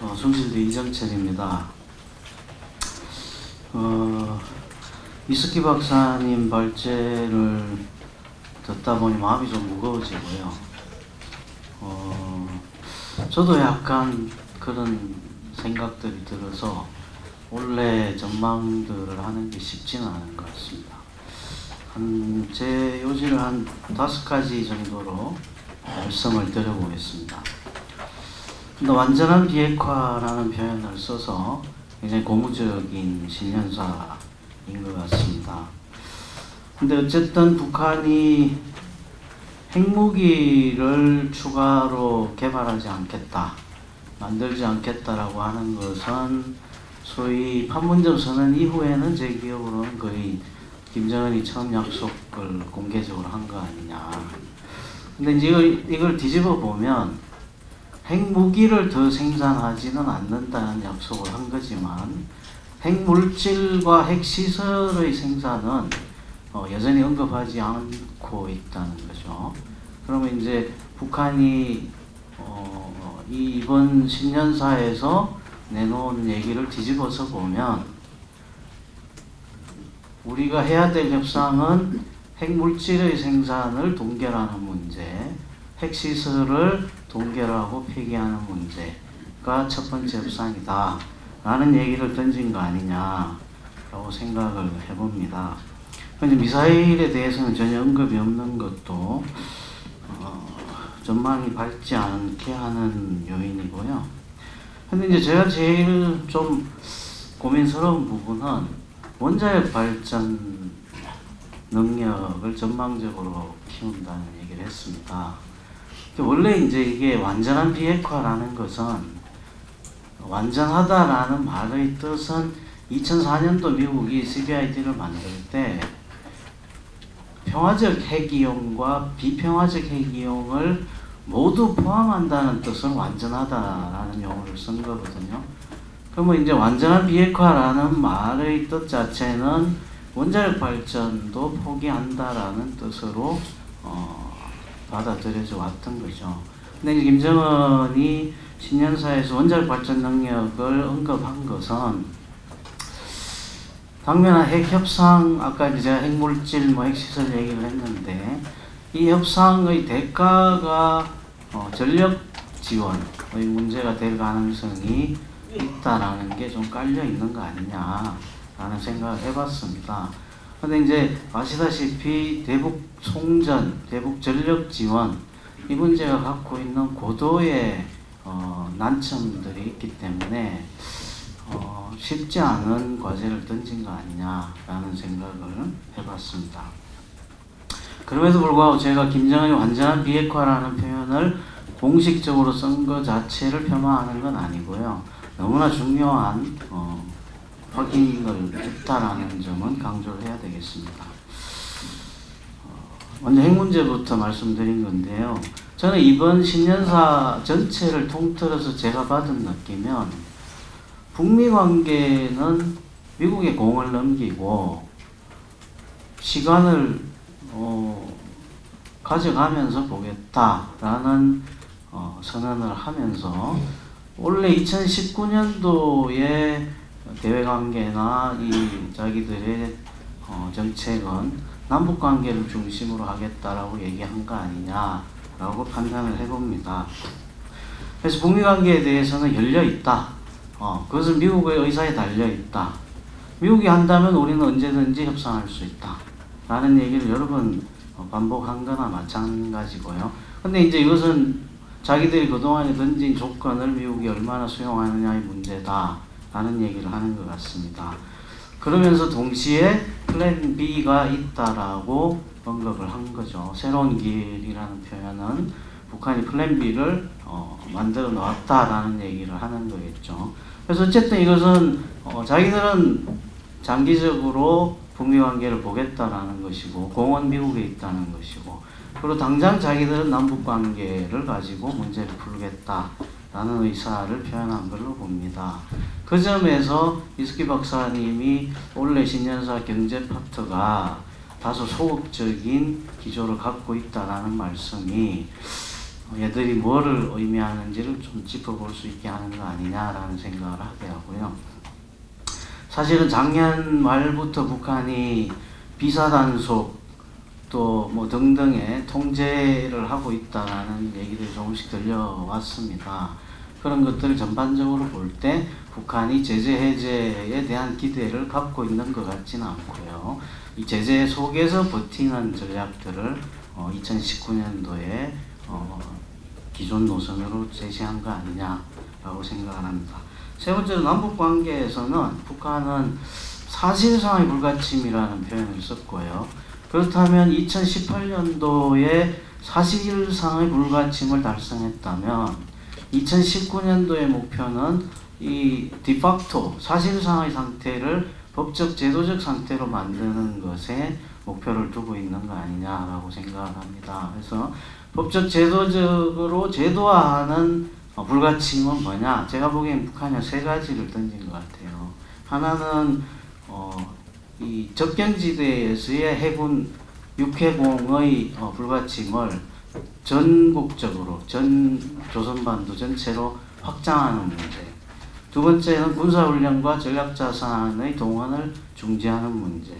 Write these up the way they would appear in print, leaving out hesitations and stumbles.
성실대 이정철입니다. 이석기 박사님 발제를 듣다 보니 마음이 좀 무거워지고요. 저도 약간 그런 생각들이 들어서 원래 전망들을 하는 게 쉽지는 않은 것 같습니다. 제 요지를 한 5가지 정도로 말씀을 드려보겠습니다. 근데 완전한 비핵화라는 표현을 써서 굉장히 고무적인 신년사인 것 같습니다. 근데 어쨌든 북한이 핵무기를 추가로 개발하지 않겠다, 만들지 않겠다라고 하는 것은 소위 판문점 선언 이후에는 제 기억으로는 거의 김정은이 처음 약속을 공개적으로 한 거 아니냐. 근데 이제 이걸 뒤집어 보면 핵무기를 더 생산하지는 않는다는 약속을 한 거지만 핵물질과 핵시설의 생산은 여전히 언급하지 않고 있다는 거죠. 그러면 이제 북한이 이번 신년사에서 내놓은 얘기를 뒤집어서 보면 우리가 해야 될 협상은 핵물질의 생산을 동결하는 문제, 핵시설을 동결하고 폐기하는 문제가 첫 번째 협상이다 라는 얘기를 던진 거 아니냐라고 생각을 해봅니다. 근데 미사일에 대해서는 전혀 언급이 없는 것도 전망이 밝지 않게 하는 요인이고요. 근데 이제 제가 제일 좀 고민스러운 부분은 원자력 발전 능력을 전망적으로 키운다는 얘기를 했습니다. 원래 이제 이게 완전한 비핵화라는 것은, 완전하다라는 말의 뜻은 2004년도 미국이 CBID를 만들 때 평화적 핵이용과 비평화적 핵이용을 모두 포함한다는 뜻을 완전하다라는 용어를 쓴 거거든요. 그러면 이제 완전한 비핵화라는 말의 뜻 자체는 원자력 발전도 포기한다라는 뜻으로 받아들여져 왔던 거죠. 근데 이제 김정은이 신년사에서 원자력 발전 능력을 언급한 것은 당면한 핵협상, 아까 이제 제가 핵물질, 핵시설 얘기를 했는데 이 협상의 대가가 전력 지원의 문제가 될 가능성이 있다라는 게 좀 깔려 있는 거 아니냐라는 생각을 해봤습니다. 근데 이제 아시다시피 대북 송전, 대북 전력 지원 이 문제가 갖고 있는 고도의 난점들이 있기 때문에 쉽지 않은 과제를 던진 거 아니냐라는 생각을 해봤습니다. 그럼에도 불구하고 제가 김정은이 완전한 비핵화라는 표현을 공식적으로 쓴 것 자체를 폄하하는 건 아니고요. 너무나 중요한 확인을 했다라는 점은 강조를 해야 되겠습니다. 먼저 핵 문제부터 말씀드린 건데요. 저는 이번 신년사 전체를 통틀어서 제가 받은 느낌은 북미 관계는 미국의 공을 넘기고 시간을 가져가면서 보겠다라는 선언을 하면서 원래 2019년도에 대외관계나 이 자기들의 정책은 남북관계를 중심으로 하겠다라고 얘기한 거 아니냐라고 판단을 해봅니다. 그래서 북미관계에 대해서는 열려있다. 그것은 미국의 의사에 달려있다. 미국이 한다면 우리는 언제든지 협상할 수 있다. 라는 얘기를 여러 번 반복한 거나 마찬가지고요. 근데 이제 이것은 자기들이 그동안에 던진 조건을 미국이 얼마나 수용하느냐의 문제다 라는 얘기를 하는 것 같습니다. 그러면서 동시에 플랜 B가 있다라고 언급을 한 거죠. 새로운 길이라는 표현은 북한이 플랜 B를 만들어 놓았다라는 얘기를 하는 거겠죠. 그래서 어쨌든 이것은 자기들은 장기적으로 북미 관계를 보겠다라는 것이고 공은 미국에 있다는 것이고, 그리고 당장 자기들은 남북 관계를 가지고 문제를 풀겠다라는 의사를 표현한 걸로 봅니다. 그 점에서 이석기 박사님이 원래 신년사 경제 파트가 다소 소극적인 기조를 갖고 있다라는 말씀이 얘들이 뭐를 의미하는지를 좀 짚어볼 수 있게 하는 거 아니냐라는 생각을 하게 하고요. 사실은 작년 말부터 북한이 비사단속 또 뭐 등등의 통제를 하고 있다는 얘기들이 조금씩 들려왔습니다. 그런 것들을 전반적으로 볼 때 북한이 제재 해제에 대한 기대를 갖고 있는 것 같지는 않고요. 이 제재 속에서 버티는 전략들을 2019년도에 기존 노선으로 제시한 거 아니냐라고 생각을 합니다. 세 번째로 남북 관계에서는 북한은 사실상의 불가침이라는 표현을 썼고요. 그렇다면 2018년도에 사실상의 불가침을 달성했다면 2019년도의 목표는 이 디팍토 사실상의 상태를 법적 제도적 상태로 만드는 것에 목표를 두고 있는 거 아니냐라고 생각을 합니다. 그래서 법적 제도적으로 제도화하는 불가침은 뭐냐? 제가 보기엔 북한이 세 가지를 던진 것 같아요. 하나는 이 접경지대에서의 해군 육해공의 불가침을 전국적으로 전 조선반도 전체로 확장하는 문제. 두 번째는 군사훈련과 전략자산의 동원을 중지하는 문제.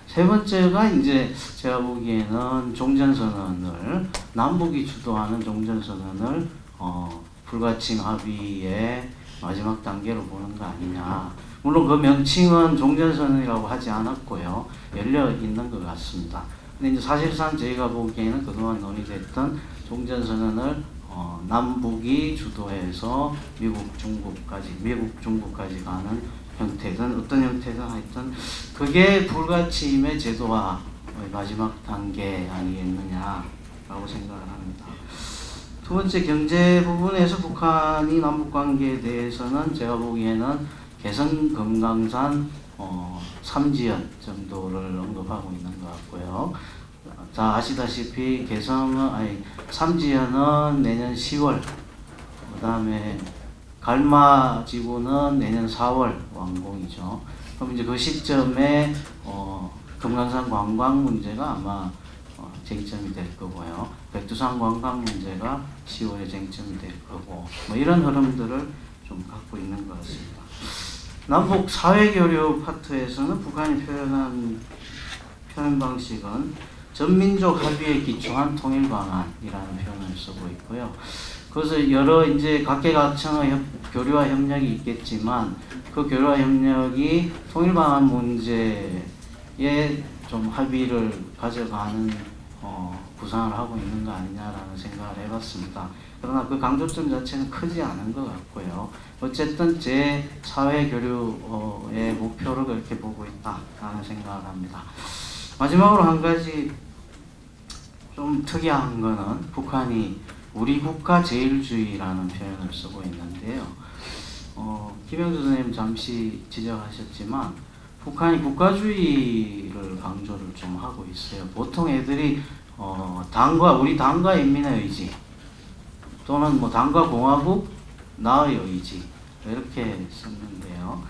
세 번째가 이제 제가 보기에는 종전선언을 남북이 주도하는 종전선언을 불가침 합의의 마지막 단계로 보는 거 아니냐. 물론 그 명칭은 종전선언이라고 하지 않았고요. 열려 있는 것 같습니다. 근데 이제 사실상 저희가 보기에는 그동안 논의됐던 종전선언을 남북이 주도해서 미국, 중국까지 가는 형태든 어떤 형태든 하여튼 그게 불가침의 제도화의 마지막 단계 아니겠느냐라고 생각을 합니다. 두 번째 경제 부분에서 북한이 남북 관계에 대해서는 제가 보기에는 개성 금강산 3지연 정도를 언급하고 있는 것 같고요. 다 아시다시피 3지연은 내년 10월, 그 다음에 갈마 지구는 내년 4월 완공이죠. 그럼 이제 그 시점에 금강산 관광 문제가 아마 쟁점이 될 거고요. 백두산 관광 문제가 10월에 쟁점이 될 거고, 뭐 이런 흐름들을 좀 갖고 있는 것 같습니다. 남북 사회교류 파트에서는 북한이 표현 방식은 전민족 합의에 기초한 통일 방안이라는 표현을 쓰고 있고요. 그래서 여러 이제 각계각층의 교류와 협력이 있겠지만 그 교류와 협력이 통일 방안 문제에 좀 합의를 가져가는 구상을 하고 있는 거 아니냐라는 생각을 해봤습니다. 그러나 그 강조점 자체는 크지 않은 것 같고요. 어쨌든 제 사회교류의 목표를 그렇게 보고 있다라는 생각을 합니다. 마지막으로 한 가지 좀 특이한 거는 북한이 우리 국가 제일주의라는 표현을 쓰고 있는데요. 김영주 선생님 잠시 지적하셨지만 북한이 국가주의를 강조를 좀 하고 있어요. 보통 애들이 우리 당과 인민의 의지 또는 뭐 당과 공화국 나의 의지 이렇게 썼는데요.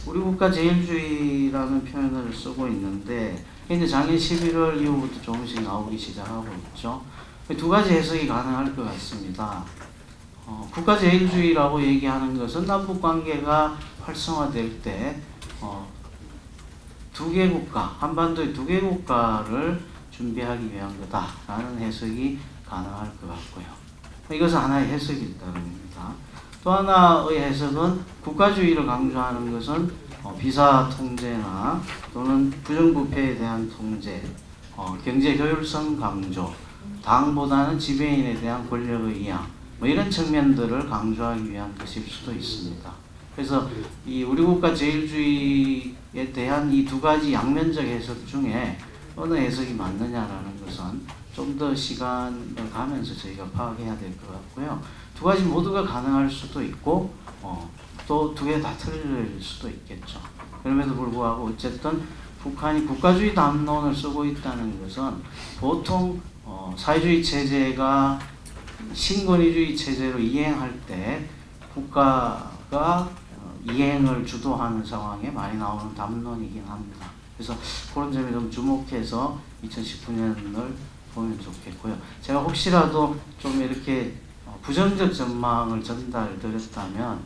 우리 국가 제일주의라는 표현을 쓰고 있는데 이제 작년 11월 이후부터 조금씩 나오기 시작하고 있죠. 두 가지 해석이 가능할 것 같습니다. 국가 제일주의라고 얘기하는 것은 남북 관계가 활성화될 때 두 개 국가, 한반도의 두 개 국가를 준비하기 위한 거다라는 해석이 가능할 것 같고요. 이것은 하나의 해석일 따름입니다. 또 하나의 해석은 국가주의를 강조하는 것은 비사 통제나 또는 부정부패에 대한 통제, 경제 효율성 강조, 당보다는 지배인에 대한 권력의 이양, 뭐 이런 측면들을 강조하기 위한 것일 수도 있습니다. 그래서 이 우리 국가 제일주의에 대한 이 두 가지 양면적 해석 중에 어느 해석이 맞느냐라는 것은 좀 더 시간을 가면서 저희가 파악해야 될 것 같고요. 두 가지 모두가 가능할 수도 있고 또 두 개 다 틀릴 수도 있겠죠. 그럼에도 불구하고 어쨌든 북한이 국가주의 담론을 쓰고 있다는 것은 보통 사회주의 체제가 신권위주의 체제로 이행할 때 국가가 이행을 주도하는 상황에 많이 나오는 담론이긴 합니다. 그래서 그런 점에 좀 주목해서 2019년을 보면 좋겠고요. 제가 혹시라도 좀 이렇게 부정적 전망을 전달드렸다면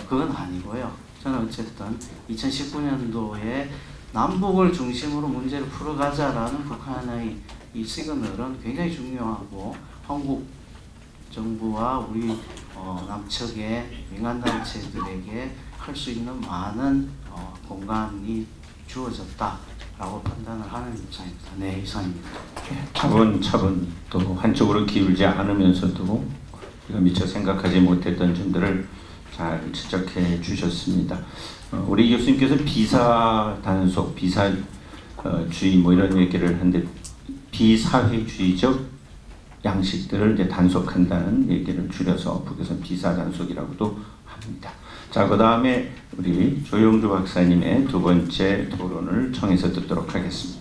그건 아니고요. 저는 어쨌든 2019년도에 남북을 중심으로 문제를 풀어가자라는 북한의 이 시그널은 굉장히 중요하고 한국 정부와 우리 남측의 민간단체들에게 할 수 있는 많은 공간이 주어졌다라고 판단을 하는 입장입니다. 네, 이상입니다. 차분차분 또 한쪽으로 기울지 않으면서도 우리가 미처 생각하지 못했던 점들을 잘 지적해 주셨습니다. 우리 교수님께서 비사 단속, 비사주의 뭐 이런 얘기를 하는데 비사회주의적 양식들을 이제 단속한다는 얘기를 줄여서 북에서 비사 단속이라고도 합니다. 자, 그 다음에 우리 조영주 박사님의 두 번째 토론을 청해서 듣도록 하겠습니다.